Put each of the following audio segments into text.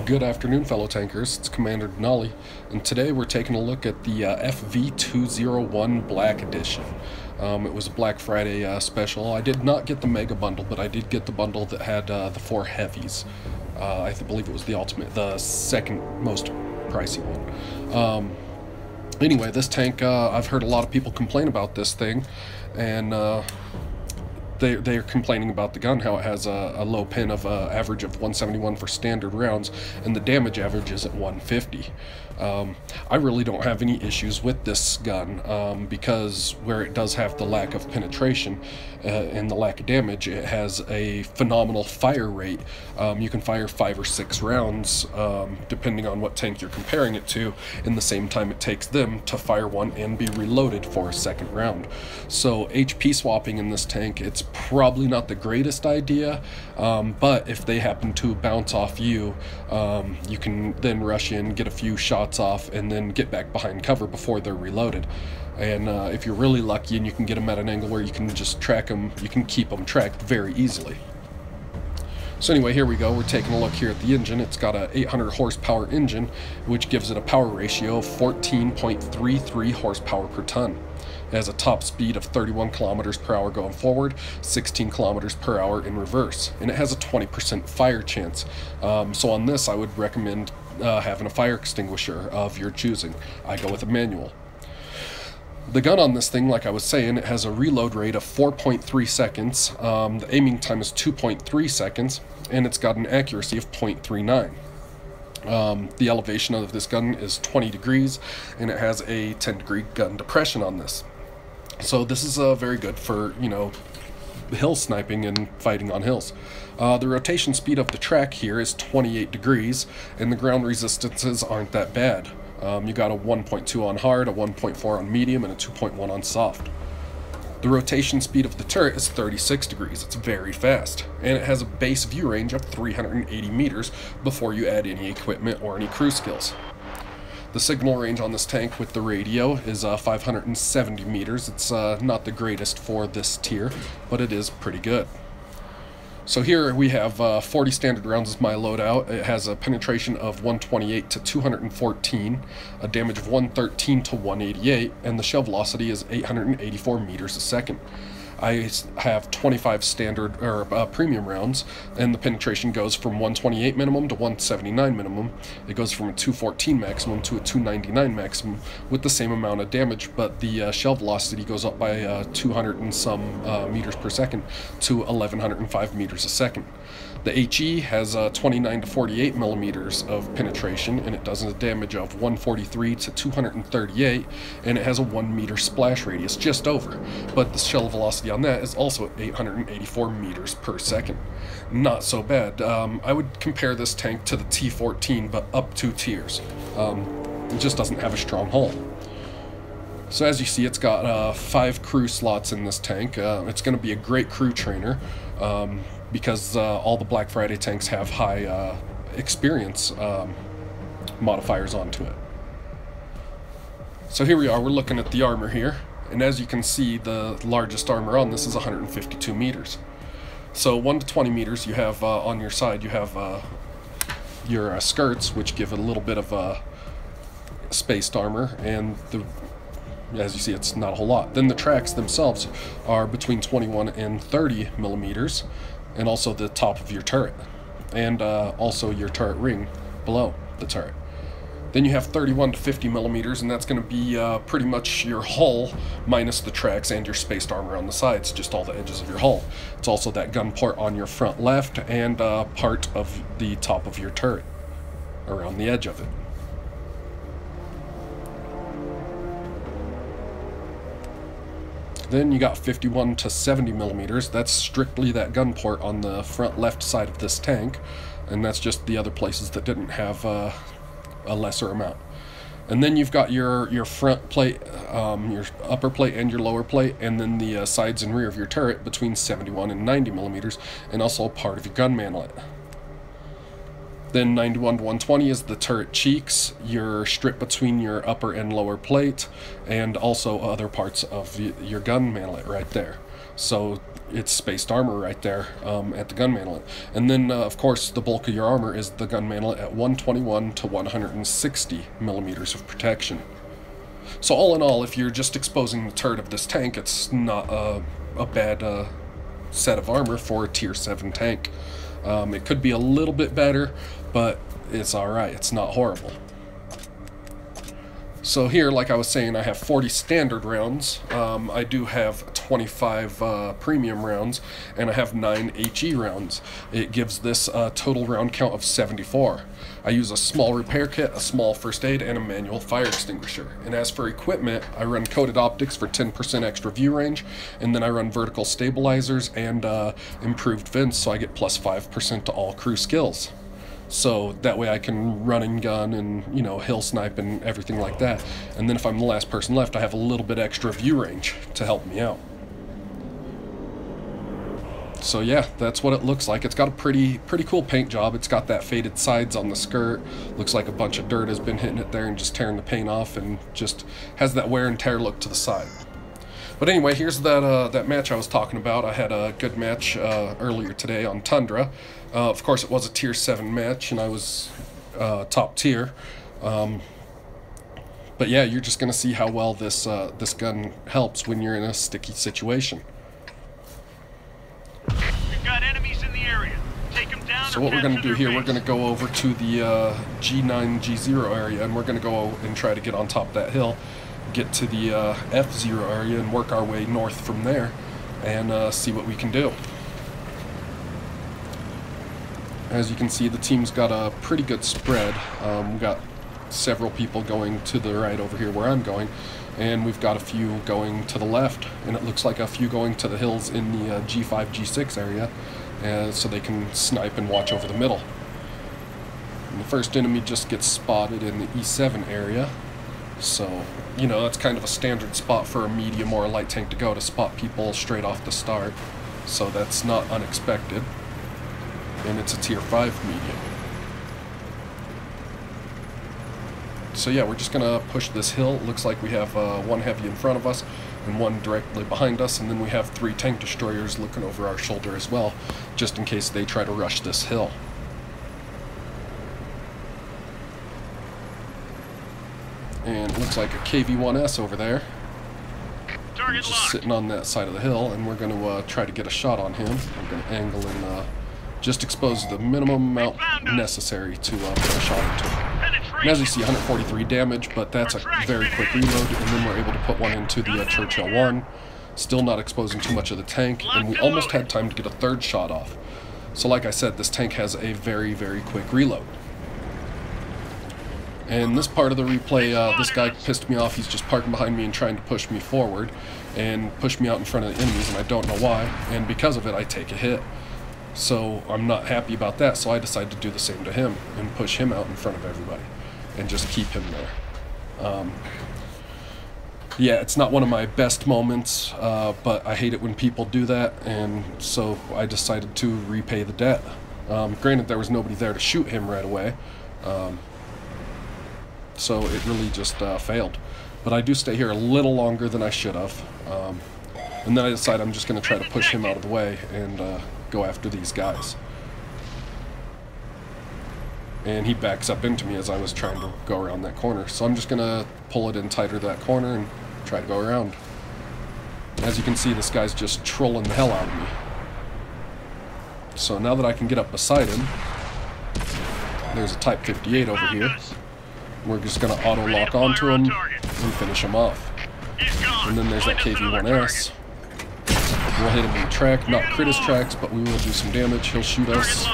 Good afternoon, fellow tankers. It's Commander Denalii, and today we're taking a look at the FV201 Black Edition. It was a Black Friday special. I did not get the Mega Bundle, but I did get the bundle that had the 4 heavies. I believe it was the second most pricey one. Anyway, this tank, I've heard a lot of people complain about this thing, and they're complaining about the gun, how it has a low pin of average of 171 for standard rounds, and the damage average is at 150. I really don't have any issues with this gun because where it does have the lack of penetration and the lack of damage, it has a phenomenal fire rate. You can fire 5 or 6 rounds depending on what tank you're comparing it to in the same time it takes them to fire one and be reloaded for a second round. So HP swapping in this tank, it's probably not the greatest idea, but if they happen to bounce off you, you can then rush in, get a few shots off, and then get back behind cover before they're reloaded. And if you're really lucky and you can get them at an angle where you can just track them, you can keep them tracked very easily. So anyway, here we go. We're taking a look here at the engine. It's got a 800 horsepower engine, which gives it a power ratio of 14.33 horsepower per ton. It has a top speed of 31 kilometers per hour going forward, 16 kilometers per hour in reverse, and it has a 20% fire chance. So on this, I would recommend having a fire extinguisher of your choosing. I go with a manual. The gun on this thing, like I was saying, it has a reload rate of 4.3 seconds, the aiming time is 2.3 seconds, and it's got an accuracy of 0.39. The elevation of this gun is 20 degrees, and it has a 10-degree gun depression on this. So this is very good for, you know, hill sniping and fighting on hills. The rotation speed of the track here is 28 degrees, and the ground resistances aren't that bad. You got a 1.2 on hard, a 1.4 on medium, and a 2.1 on soft. The rotation speed of the turret is 36 degrees. It's very fast, and it has a base view range of 380 meters before you add any equipment or any crew skills. The signal range on this tank with the radio is 570 meters. It's not the greatest for this tier, but it is pretty good. So here we have 40 standard rounds as my loadout. It has a penetration of 128 to 214, a damage of 113 to 188, and the shell velocity is 884 meters a second. I have 25 standard or premium rounds, and the penetration goes from 128 minimum to 179 minimum. It goes from a 214 maximum to a 299 maximum with the same amount of damage, but the shell velocity goes up by 200 and some meters per second to 1105 meters a second. The HE has 29 to 48 millimeters of penetration, and it does a damage of 143 to 238, and it has a 1 meter splash radius, just over. But the shell velocity on that is also at 884 meters per second. Not so bad. I would compare this tank to the T14, but up 2 tiers. It just doesn't have a strong hull. So as you see, it's got 5 crew slots in this tank. It's going to be a great crew trainer. Because all the Black Friday tanks have high experience modifiers onto it. So here we are, we're looking at the armor here, and as you can see, the largest armor on this is 152 meters. So 1 to 20 meters you have on your side, you have your skirts, which give it a little bit of spaced armor, and as you see, it's not a whole lot. Then the tracks themselves are between 21 and 30 millimeters, and also the top of your turret, and also your turret ring below the turret. Then you have 31 to 50 millimeters, and that's going to be pretty much your hull minus the tracks and your spaced armor on the sides, just all the edges of your hull. It's also that gun port on your front left and part of the top of your turret around the edge of it. Then you got 51 to 70 millimeters. That's strictly that gun port on the front left side of this tank, and that's just the other places that didn't have a lesser amount. And then you've got your front plate, your upper plate and your lower plate, and then the sides and rear of your turret between 71 and 90 millimeters, and also part of your gun manlet. Then 91 to 120 is the turret cheeks, your strip between your upper and lower plate, and also other parts of your gun manlet right there. So it's spaced armor right there at the gun manlet. And then, of course, the bulk of your armor is the gun manlet at 121 to 160 millimeters of protection. So all in all, if you're just exposing the turret of this tank, it's not a bad set of armor for a tier 7 tank. It could be a little bit better, but it's alright, it's not horrible. So here, like I was saying, I have 40 standard rounds. I do have 25 premium rounds, and I have 9 HE rounds. It gives this a total round count of 74. I use a small repair kit, a small first aid, and a manual fire extinguisher. And as for equipment, I run coated optics for 10% extra view range, and then I run vertical stabilizers and improved vents, so I get plus 5% to all crew skills. So that way I can run and gun and, you know, hill snipe and everything like that. And then if I'm the last person left, I have a little bit extra view range to help me out. So yeah, that's what it looks like. It's got a pretty cool paint job. It's got that faded sides on the skirt. Looks like a bunch of dirt has been hitting it there and just tearing the paint off, and just has that wear and tear look to the side. But anyway, here's that match I was talking about. I had a good match earlier today on Tundra. Of course, it was a tier 7 match, and I was top tier. But yeah, you're just going to see how well this gun helps when you're in a sticky situation. We've got enemies in the area. Take them down. So what we're going to do here, we're going to go over to the G9, G0 area, and we're going to go and try to get on top of that hill, get to the F0 area, and work our way north from there, and see what we can do. As you can see, the team's got a pretty good spread. We've got several people going to the right over here where I'm going, and we've got a few going to the left, and it looks like a few going to the hills in the G5, G6 area, so they can snipe and watch over the middle. And the first enemy just gets spotted in the E7 area, so, you know, that's kind of a standard spot for a medium or a light tank to go, to spot people straight off the start, so that's not unexpected. And it's a tier 5 medium. So yeah, we're just gonna push this hill. It looks like we have one heavy in front of us and one directly behind us, and then we have 3 tank destroyers looking over our shoulder as well, just in case they try to rush this hill. And it looks like a KV-1S over there, just sitting on that side of the hill, and we're gonna try to get a shot on him. I'm gonna angle and just expose the minimum amount necessary to put a shot into him. And as you see, 143 damage, but that's a very quick reload, and then we're able to put one into the Churchill 1, still not exposing too much of the tank, and we almost had time to get a 3rd shot off. So like I said, this tank has a very quick reload. And this part of the replay, this guy pissed me off. He's just parking behind me and trying to push me forward and push me out in front of the enemies, and I don't know why, and because of it I take a hit. So I'm not happy about that, so I decided to do the same to him and push him out in front of everybody and just keep him there. Yeah, it's not one of my best moments, but I hate it when people do that, and so I decided to repay the debt. Granted, there was nobody there to shoot him right away, so it really just failed. But I do stay here a little longer than I should have, and then I decide I'm just going to try to push him out of the way and go after these guys. And he backs up into me as I was trying to go around that corner, so I'm just going to pull it in tighter to that corner and try to go around. As you can see, this guy's just trolling the hell out of me. So now that I can get up beside him, there's a Type 58 over here. We're just going to auto-lock onto him and finish him off. And then there's that KV-1S. We'll hit him in the track, not crit his tracks, but we will do some damage. He'll shoot us.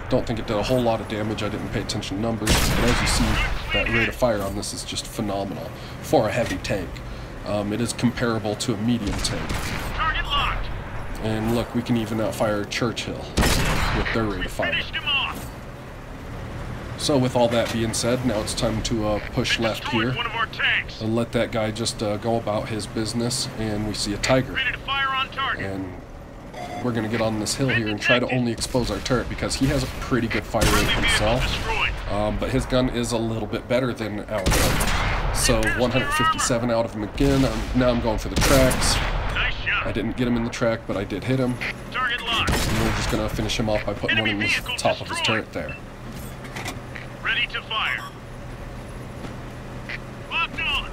Don't think it did a whole lot of damage. I didn't pay attention to numbers, but as you see, that rate of fire on this is just phenomenal for a heavy tank. It is comparable to a medium tank. And look, we can even outfire Churchill with their rate of fire. So with all that being said, now it's time to push left here and let that guy just go about his business, and we see a Tiger. And we're going to get on this hill here and try to only expose our turret because he has a pretty good fire rate himself. But his gun is a little bit better than our gun. So 157 out of him again. Now I'm going for the tracks. I didn't get him in the track, but I did hit him. And we're just going to finish him off by putting one in the top of his turret there. Ready to fire. Locked on.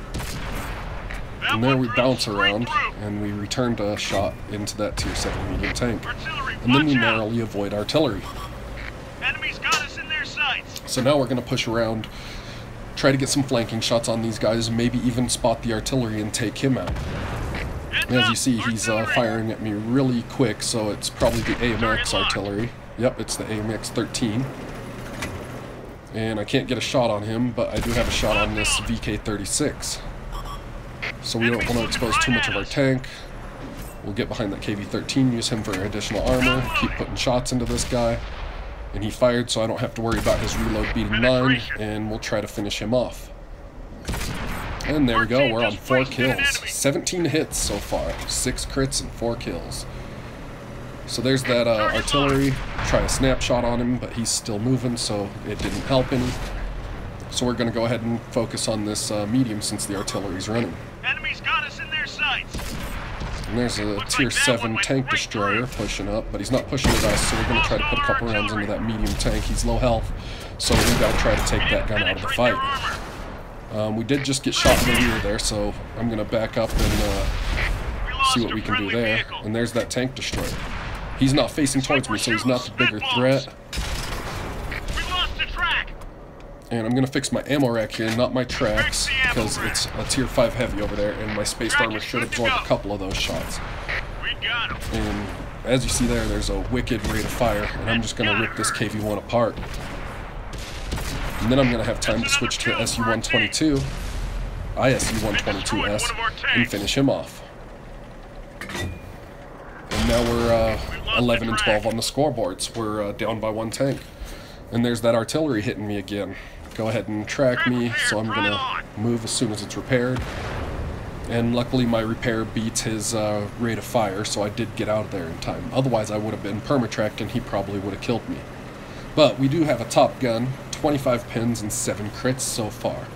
And there we bounce around, and we returned a shot into that tier 7 medium tank. And then we narrowly avoid artillery. Enemies got us in their sights. So now we're going to push around, try to get some flanking shots on these guys, maybe even spot the artillery and take him out. And as you see, he's firing at me really quick, so it's probably the AMX artillery. Yep, it's the AMX 13. And I can't get a shot on him, but I do have a shot on this VK36. So we don't want to expose too much of our tank. We'll get behind that KV-13, use him for additional armor, keep putting shots into this guy. And he fired, so I don't have to worry about his reload beating 9, and we'll try to finish him off. And there we go, we're on 4 kills. 17 hits so far, 6 crits and 4 kills. So there's that artillery. Try a snapshot on him, but he's still moving, so it didn't help any. So we're going to go ahead and focus on this medium since the artillery's running. Enemies got us in their sights. And there's a tier 7 tank destroyer pushing up, but he's not pushing at us, so we're going to try to put a couple rounds into that medium tank. He's low health, so we got to try to take that gun out of the fight. We did just get shot in the rear there, so I'm going to back up and see what we can do there. And there's that tank destroyer. He's not facing towards me, so he's not the bigger threat. And I'm going to fix my ammo rack here, not my tracks, because it's a tier 5 heavy over there, and my spaced armor should absorb a couple of those shots. And as you see there, there's a wicked rate of fire, and I'm just going to rip this KV-1 apart. And then I'm going to have time to switch to SU-122, ISU-122S, and finish him off. And now we're 11 and 12 on the scoreboards. We're down by 1 tank. And there's that artillery hitting me again. Go ahead and track me, so I'm going to move as soon as it's repaired. And luckily my repair beats his rate of fire, so I did get out of there in time. Otherwise I would have been permatracked and he probably would have killed me. But we do have a top gun, 25 pins and 7 crits so far.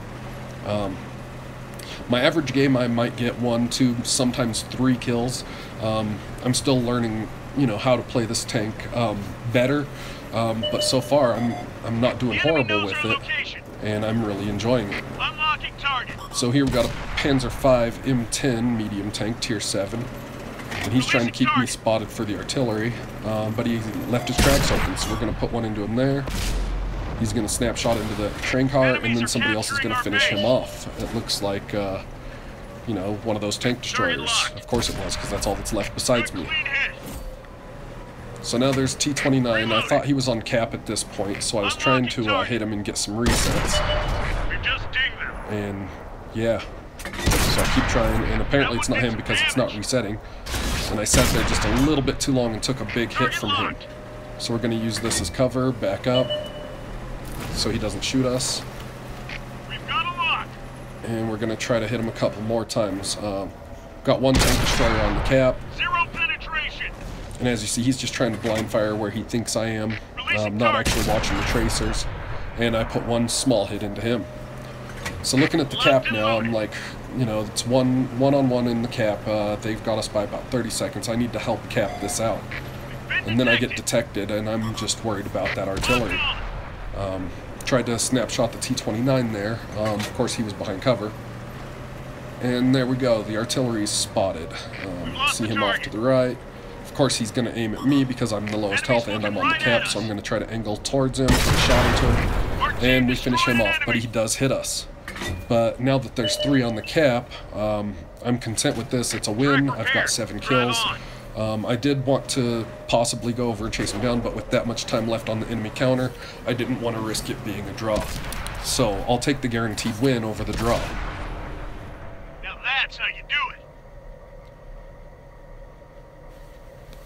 My average game I might get 1, 2, sometimes 3 kills. I'm still learning, you know, how to play this tank better. But so far, I'm not doing horrible with it, and I'm really enjoying it. So here we've got a Panzer V M10 medium tank, tier 7, and he's trying to keep me spotted for the artillery, but he left his tracks open, so we're going to put one into him there. He's going to snapshot into the train car, and then somebody else is going to finish him off. It looks like, you know, one of those tank destroyers. Of course it was, because that's all that's left besides me. So now there's T-29. I thought he was on cap at this point, so I was trying to hit him and get some resets. And yeah, so I keep trying, and apparently it's not him because it's not resetting. And I sat there just a little bit too long and took a big hit from him. So we're going to use this as cover, back up, so he doesn't shoot us. And we're going to try to hit him a couple more times. Got 1 tank destroyer on the cap. And as you see, he's just trying to blind fire where he thinks I am, not actually watching the tracers. And I put 1 small hit into him. So looking at the cap now, I'm like, you know, it's one-on-one in the cap. They've got us by about 30 seconds. I need to help cap this out. And then I get detected, and I'm just worried about that artillery. Tried to snapshot the T-29 there. Of course, he was behind cover. And there we go. The artillery is spotted. See him off to the right. Of course, he's going to aim at me because I'm the lowest health and I'm on the cap, so I'm going to try to angle towards him, put a shot into him, and we finish him off, but he does hit us. But now that there's 3 on the cap, I'm content with this. It's a win. I've got 7 kills. I did want to possibly go over and chase him down, but with that much time left on the enemy counter, I didn't want to risk it being a draw. So I'll take the guaranteed win over the draw. Now that's how you do it.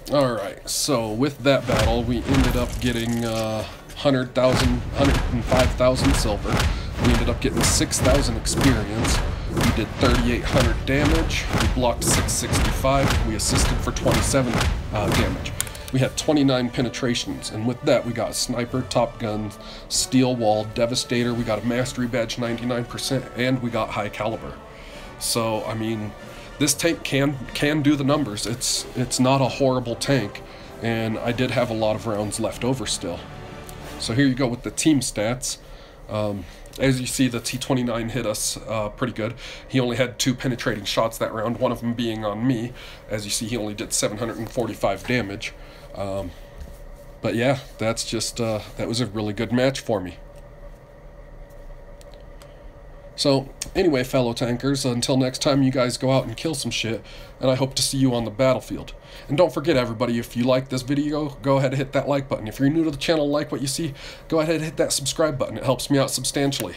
Alright, so with that battle, we ended up getting 105,000 silver. We ended up getting 6,000 experience. We did 3,800 damage. We blocked 665. We assisted for 27 damage. We had 29 penetrations, and with that we got Sniper, Top Gun, Steel Wall, Devastator, we got a Mastery Badge 99%, and we got High Caliber. So, I mean, this tank can do the numbers. It's not a horrible tank, and I did have a lot of rounds left over still. So here you go with the team stats. As you see, the T-29 hit us pretty good. He only had 2 penetrating shots that round, one of them being on me. As you see, he only did 745 damage. But yeah, that's just, that was a really good match for me. So, anyway, fellow tankers, until next time you guys go out and kill some shit, and I hope to see you on the battlefield. And don't forget, everybody, if you like this video, go ahead and hit that like button. If you're new to the channel, like what you see, go ahead and hit that subscribe button. It helps me out substantially.